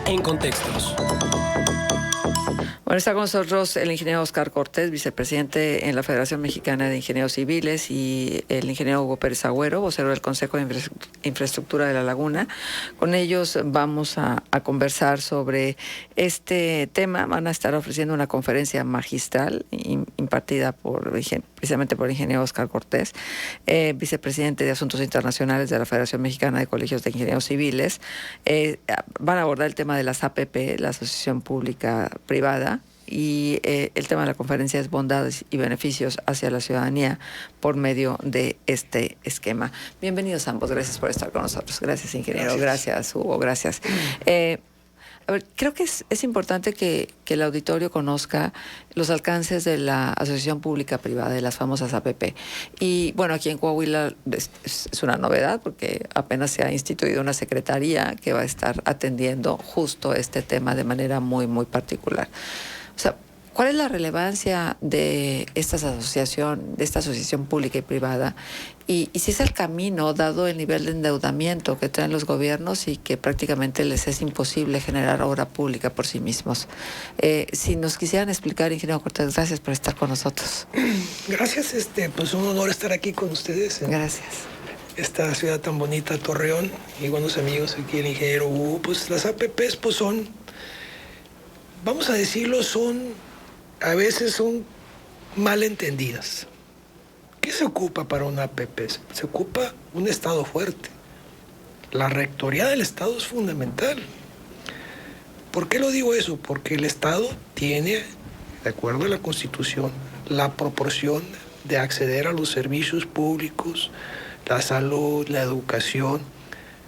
en Contextos. Bueno, está con nosotros el ingeniero Oscar Cortés, vicepresidente en la Federación Mexicana de Ingenieros Civiles, y el ingeniero Hugo Pérez Agüero, vocero del Consejo de Infraestructura de La Laguna. Con ellos vamos a conversar sobre este tema. Van a estar ofreciendo una conferencia magistral impartida precisamente por el ingeniero Oscar Cortés, vicepresidente de Asuntos Internacionales de la Federación Mexicana de Colegios de Ingenieros Civiles. Van a abordar el tema de las APP, la Asociación Pública Privada, y el tema de la conferencia es bondades y beneficios hacia la ciudadanía por medio de este esquema. Bienvenidos ambos, gracias por estar con nosotros. Gracias, ingeniero. Gracias Hugo. Gracias. A ver, creo que es importante que el auditorio conozca los alcances de la Asociación Pública Privada, de las famosas APP. Y bueno, aquí en Coahuila es una novedad porque apenas se ha instituido una secretaría que va a estar atendiendo justo este tema de manera muy, muy particular. O sea, ¿cuál es la relevancia de esta asociación pública y privada? Y si es el camino, dado el nivel de endeudamiento que traen los gobiernos y que prácticamente les es imposible generar obra pública por sí mismos. Si nos quisieran explicar, ingeniero Cortés, gracias por estar con nosotros. Gracias, pues un honor estar aquí con ustedes. Gracias. Esta ciudad tan bonita, Torreón, y buenos amigos aquí, el ingeniero Hugo. Pues las APPs, pues son, vamos a decirlo, a veces son mal entendidas. ¿Qué se ocupa para una APP? Se ocupa un Estado fuerte. La rectoría del Estado es fundamental. ¿Por qué lo digo eso? Porque el Estado tiene, de acuerdo a la Constitución, la proporción de acceder a los servicios públicos, la salud, la educación,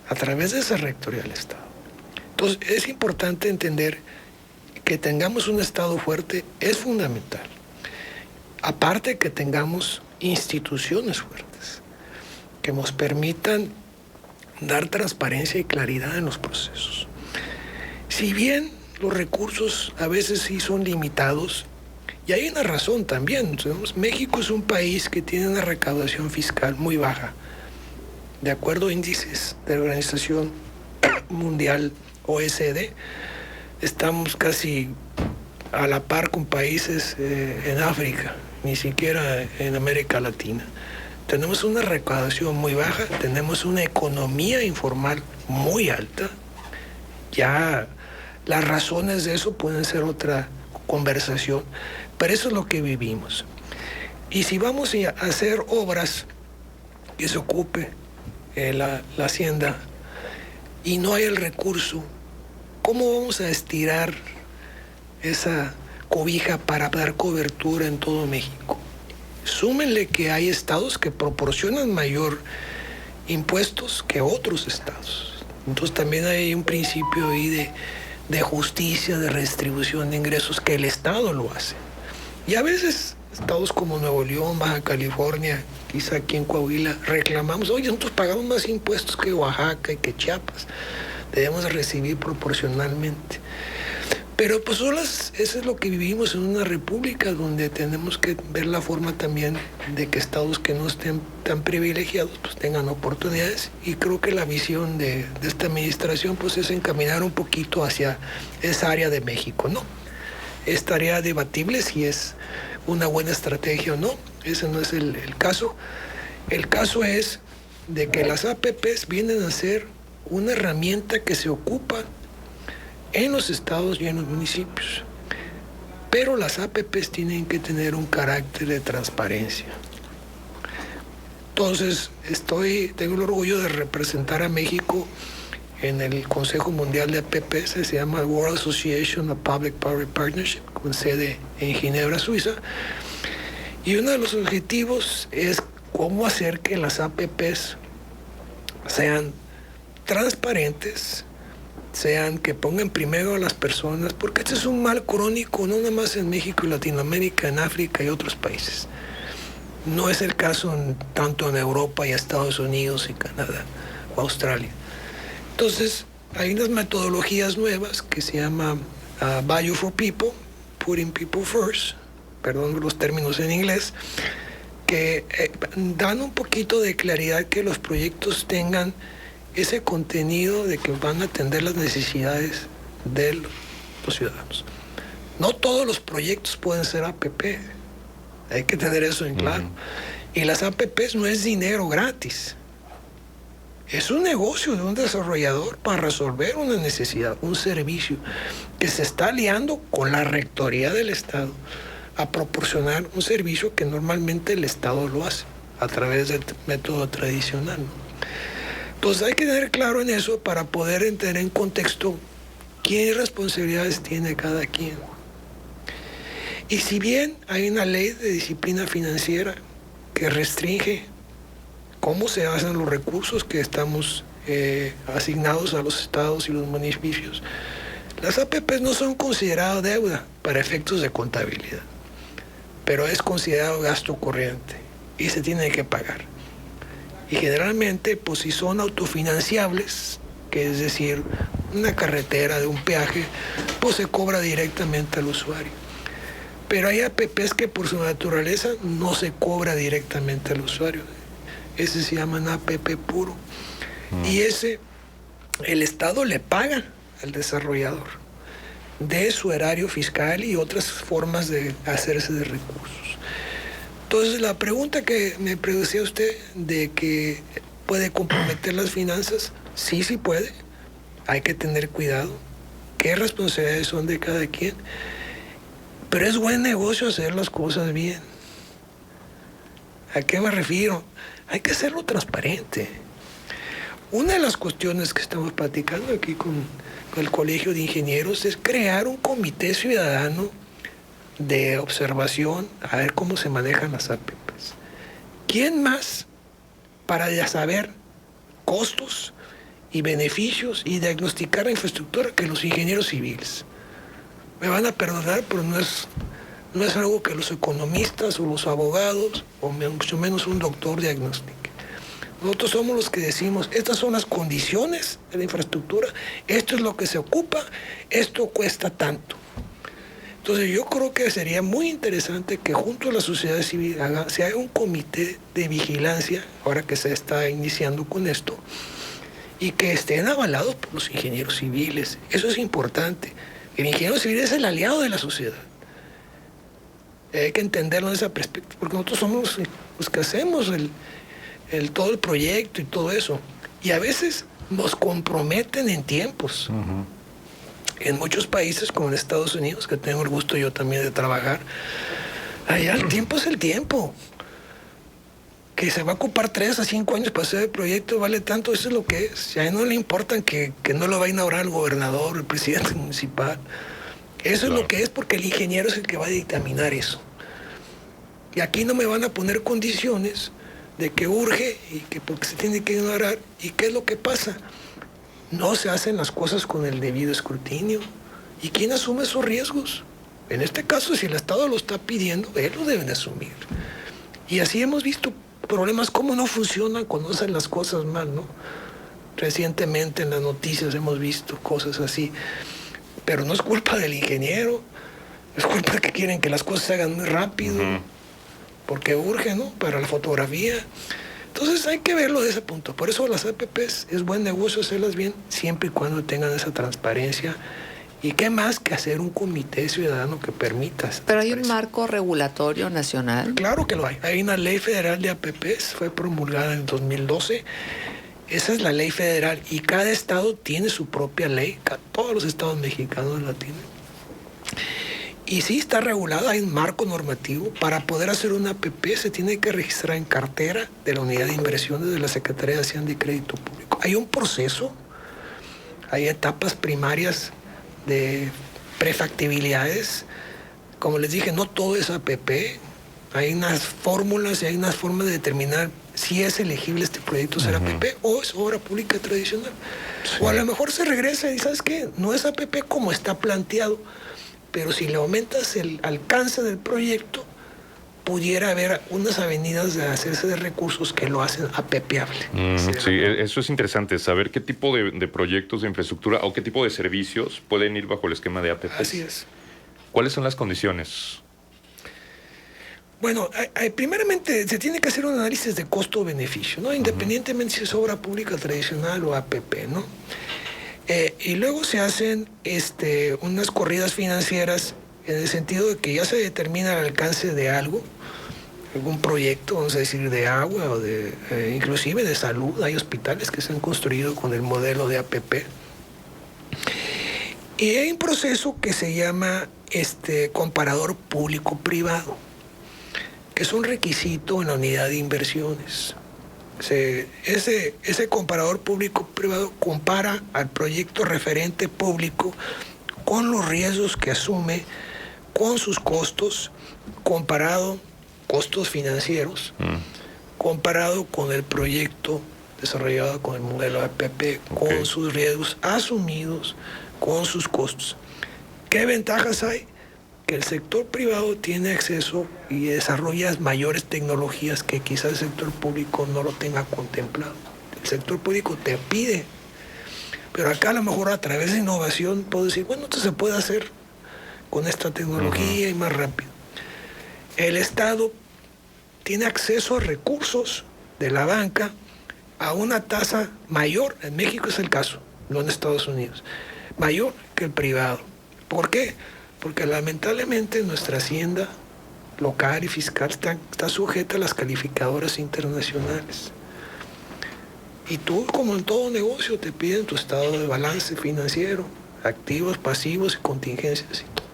a través de esa rectoría del Estado. Entonces, es importante entender que tengamos un Estado fuerte, es fundamental. Aparte que tengamos instituciones fuertes que nos permitan dar transparencia y claridad en los procesos. Si bien los recursos a veces sí son limitados, y hay una razón también. México es un país que tiene una recaudación fiscal muy baja. De acuerdo a índices de la Organización Mundial OECD, estamos casi a la par con países en África, ni siquiera en América Latina. Tenemos una recaudación muy baja, tenemos una economía informal muy alta. Ya las razones de eso pueden ser otra conversación, pero eso es lo que vivimos. Y si vamos a hacer obras que se ocupe la hacienda y no hay el recurso, ¿cómo vamos a estirar esa cobija para dar cobertura en todo México? Súmenle que hay estados que proporcionan mayor impuestos que otros estados. Entonces también hay un principio ahí de justicia, de redistribución de ingresos, que el Estado lo hace. Y a veces estados como Nuevo León, Baja California, quizá aquí en Coahuila, reclamamos, oye, nosotros pagamos más impuestos que Oaxaca y que Chiapas. Debemos recibir proporcionalmente. Pero pues eso es lo que vivimos en una república donde tenemos que ver la forma también de que estados que no estén tan privilegiados pues tengan oportunidades, y creo que la visión de esta administración pues es encaminar un poquito hacia esa área de México, ¿no? Es tarea debatible si es una buena estrategia o no, ese no es el caso. El caso es de que las APPs vienen a ser una herramienta que se ocupa en los estados y en los municipios. Pero las APPs tienen que tener un carácter de transparencia. Entonces, tengo el orgullo de representar a México en el Consejo Mundial de APPs, se llama World Association of Public-Private Partnership, con sede en Ginebra, Suiza. Y uno de los objetivos es cómo hacer que las APPs sean transparentes, que pongan primero a las personas, porque este es un mal crónico, no nada más en México y Latinoamérica, en África y otros países. No es el caso tanto en Europa y Estados Unidos y Canadá o Australia. Entonces, hay unas metodologías nuevas que se llama Value for People, Putting People First, perdón los términos en inglés, que dan un poquito de claridad que los proyectos tengan ese contenido de que van a atender las necesidades de los ciudadanos. No todos los proyectos pueden ser APP. Hay que tener eso en claro. Y las APPs no es dinero gratis. Es un negocio de un desarrollador para resolver una necesidad, un servicio que se está aliando con la rectoría del Estado a proporcionar un servicio que normalmente el Estado lo hace a través del método tradicional, ¿no? Pues hay que tener claro en eso para poder entender en contexto qué responsabilidades tiene cada quien. Y si bien hay una ley de disciplina financiera que restringe cómo se hacen los recursos que estamos asignados a los estados y los municipios, las APPs no son consideradas deuda para efectos de contabilidad, pero es considerado gasto corriente y se tiene que pagar. Y generalmente, pues si son autofinanciables, que es decir, una carretera de un peaje, pues se cobra directamente al usuario. Pero hay APPs que por su naturaleza no se cobra directamente al usuario. Ese se llaman APP puro. Y ese, el Estado le paga al desarrollador de su erario fiscal y otras formas de hacerse de recursos. Entonces, la pregunta que me producía usted de que puede comprometer las finanzas, sí puede. Hay que tener cuidado. ¿Qué responsabilidades son de cada quien? Pero es buen negocio hacer las cosas bien. ¿A qué me refiero? Hay que hacerlo transparente. Una de las cuestiones que estamos platicando aquí con el Colegio de Ingenieros es crear un comité ciudadano de observación a ver cómo se manejan las APPs. ¿Quién más para ya saber costos y beneficios y diagnosticar la infraestructura que los ingenieros civiles? Me van a perdonar, pero no es algo que los economistas o los abogados, o mucho menos un doctor, diagnostique. Nosotros somos los que decimos, estas son las condiciones de la infraestructura, esto es lo que se ocupa, esto cuesta tanto. Entonces yo creo que sería muy interesante que junto a la sociedad civil se haga un comité de vigilancia, ahora que se está iniciando con esto, y que estén avalados por los ingenieros civiles. Eso es importante. El ingeniero civil es el aliado de la sociedad. Hay que entenderlo en esa perspectiva, porque nosotros somos los que hacemos todo el proyecto y todo eso. Y a veces nos comprometen en tiempos. En muchos países, como en Estados Unidos, que tengo el gusto yo también de trabajar, allá el tiempo es el tiempo. Que se va a ocupar 3 a 5 años para hacer el proyecto, vale tanto, eso es lo que es. A él no le importa que no lo va a inaugurar el gobernador, el presidente municipal. Eso es lo que es, porque el ingeniero es el que va a dictaminar eso. Y aquí no me van a poner condiciones de que urge y que porque se tiene que inaugurar. ¿Y qué es lo que pasa? No se hacen las cosas con el debido escrutinio. ¿Y quién asume esos riesgos? En este caso, si el Estado lo está pidiendo, él lo deben asumir. Y así hemos visto problemas, cómo no funcionan cuando hacen las cosas mal, ¿no? Recientemente en las noticias hemos visto cosas así. Pero no es culpa del ingeniero, es culpa de que quieren que las cosas se hagan muy rápido, porque urge, ¿no? Para la fotografía. Entonces hay que verlo de ese punto. Por eso las APPs es buen negocio hacerlas bien, siempre y cuando tengan esa transparencia. ¿Y qué más que hacer un comité ciudadano que permita? ¿Pero hay un marco regulatorio nacional? Claro que lo hay. Hay una ley federal de APPs, fue promulgada en 2012. Esa es la ley federal y cada estado tiene su propia ley. Todos los estados mexicanos la tienen. Y sí está regulada, hay un marco normativo. Para poder hacer una APP se tiene que registrar en cartera de la Unidad de Inversiones de la Secretaría de Hacienda y Crédito Público. Hay un proceso, hay etapas primarias de prefactibilidades. Como les dije, no todo es APP. Hay unas fórmulas y hay unas formas de determinar si es elegible este proyecto ser APP o es obra pública tradicional. Sí. O a lo mejor se regresa y ¿sabes qué? No es APP como está planteado, pero si le aumentas el alcance del proyecto, pudiera haber unas avenidas de hacerse de recursos que lo hacen APPable. Sí, eso es interesante, saber qué tipo de proyectos de infraestructura o qué tipo de servicios pueden ir bajo el esquema de APP. Así es. ¿Cuáles son las condiciones? Bueno, primeramente se tiene que hacer un análisis de costo-beneficio, ¿no? Independientemente si es obra pública tradicional o APP, ¿no? Y luego se hacen unas corridas financieras en el sentido de que ya se determina el alcance de algo, algún proyecto, vamos a decir, de agua o inclusive de salud. Hay hospitales que se han construido con el modelo de APP. Y hay un proceso que se llama comparador público-privado, que es un requisito en la unidad de inversiones. Ese comparador público-privado compara al proyecto referente público con los riesgos que asume, con sus costos, costos financieros, comparado con el proyecto desarrollado con el modelo APP, con sus riesgos asumidos, con sus costos. ¿Qué ventajas hay? Que el sector privado tiene acceso y desarrolla mayores tecnologías que quizás el sector público no lo tenga contemplado. El sector público te pide, pero acá a lo mejor a través de innovación puedo decir, bueno, esto se puede hacer con esta tecnología y más rápido. El Estado tiene acceso a recursos de la banca a una tasa mayor, en México es el caso, no en Estados Unidos, mayor que el privado. ¿Por qué? Porque lamentablemente nuestra hacienda local y fiscal está sujeta a las calificadoras internacionales. Y tú, como en todo negocio, te piden tu estado de balance financiero, activos, pasivos y contingencias y todo.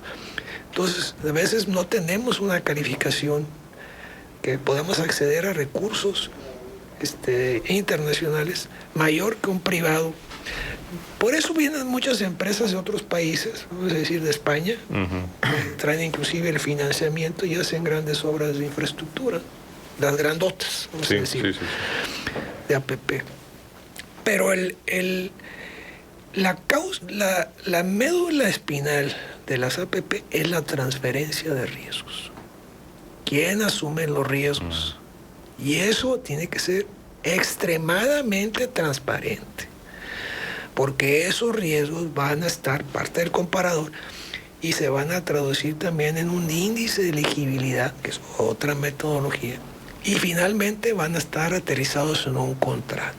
Entonces, a veces no tenemos una calificación que podamos acceder a recursos internacionales mayor que un privado. Por eso vienen muchas empresas de otros países, vamos a decir de España, traen inclusive el financiamiento y hacen grandes obras de infraestructura, las grandotas, vamos a decir, de APP. Pero la médula espinal de las APP es la transferencia de riesgos. ¿Quién asume los riesgos? Y eso tiene que ser extremadamente transparente, porque esos riesgos van a estar parte del comparador y se van a traducir también en un índice de elegibilidad, que es otra metodología, y finalmente van a estar aterrizados en un contrato.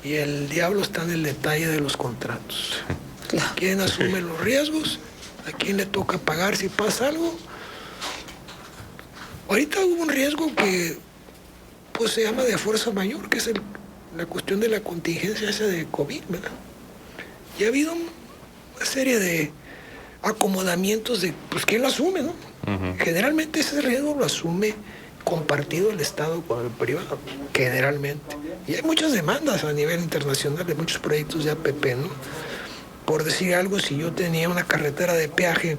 Y el diablo está en el detalle de los contratos. ¿Quién asume los riesgos? ¿A quién le toca pagar si pasa algo? Ahorita hubo un riesgo que pues se llama de fuerza mayor, que es la cuestión de la contingencia esa de COVID, ¿verdad? Y ha habido una serie de acomodamientos de, pues, ¿quién lo asume, no? Generalmente ese riesgo lo asume compartido el Estado con el privado, generalmente. Y hay muchas demandas a nivel internacional de muchos proyectos de APP, ¿no? Por decir algo, si yo tenía una carretera de peaje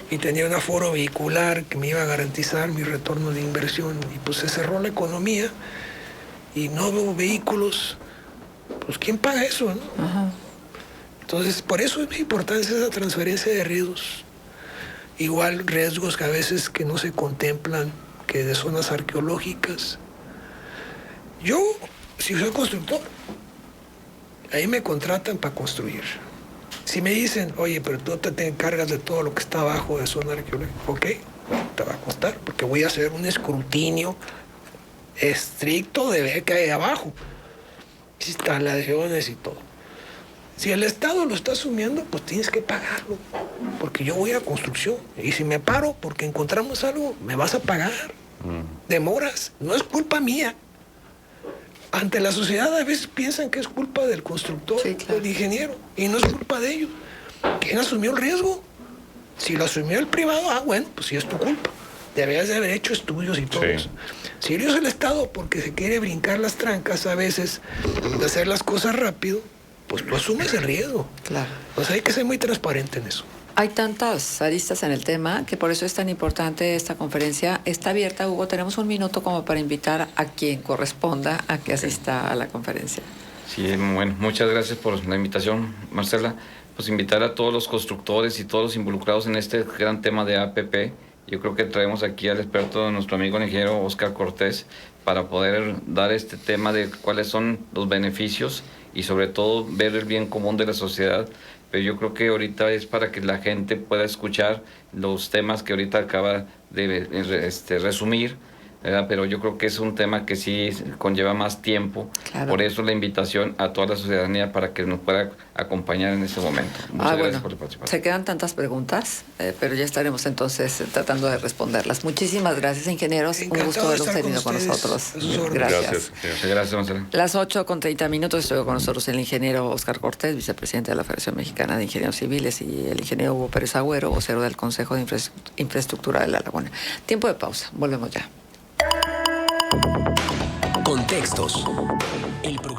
y tenía un aforo vehicular que me iba a garantizar mi retorno de inversión, y pues se cerró la economía y no hubo vehículos, pues ¿quién paga eso, no? Entonces, por eso es muy importante esa transferencia de riesgos. Igual riesgos que a veces que no se contemplan, que de zonas arqueológicas. Yo, si soy constructor, ahí me contratan para construir. Si me dicen, oye, pero tú te encargas de todo lo que está abajo de zona arqueológica, ok, te va a costar, porque voy a hacer un escrutinio estricto de ver qué hay abajo, instalaciones y todo. Si el Estado lo está asumiendo, pues tienes que pagarlo, porque yo voy a construcción. Y si me paro porque encontramos algo, me vas a pagar. Demoras, no es culpa mía. Ante la sociedad a veces piensan que es culpa del constructor, del ingeniero, y no es culpa de ellos. ¿Quién asumió el riesgo? Si lo asumió el privado, bueno, pues sí es tu culpa. Deberías de haber hecho estudios y todo eso. Si ellos el Estado, porque se quiere brincar las trancas a veces, de hacer las cosas rápido, pues tú asumes el riesgo. Claro. Pues hay que ser muy transparente en eso. Hay tantas aristas en el tema que por eso es tan importante esta conferencia. Está abierta, Hugo. Tenemos un minuto como para invitar a quien corresponda a que asista a la conferencia. Sí, bueno, muchas gracias por la invitación, Marcela. Pues invitar a todos los constructores y todos los involucrados en este gran tema de APP. Yo creo que traemos aquí al experto, nuestro amigo el ingeniero Óscar Cortés, para poder dar este tema de cuáles son los beneficios y sobre todo ver el bien común de la sociedad. Pero yo creo que ahorita es para que la gente pueda escuchar los temas que ahorita acaba de resumir ¿verdad? Pero yo creo que es un tema que sí conlleva más tiempo. Claro. Por eso la invitación a toda la ciudadanía para que nos pueda acompañar en este momento. Muchas gracias por la participación. Se quedan tantas preguntas, pero ya estaremos entonces tratando de responderlas. Muchísimas gracias, ingenieros. Un gusto haberlos tenido con nosotros. Gracias. Muchas gracias, Marcela. Las 8:30 estuvo con nosotros el ingeniero Óscar Cortés, vicepresidente de la Federación Mexicana de Ingenieros Civiles, y el ingeniero Hugo Pérez Agüero, vocero del Consejo de Infraestructura de La Laguna. Tiempo de pausa. Volvemos ya. Contextos. El programa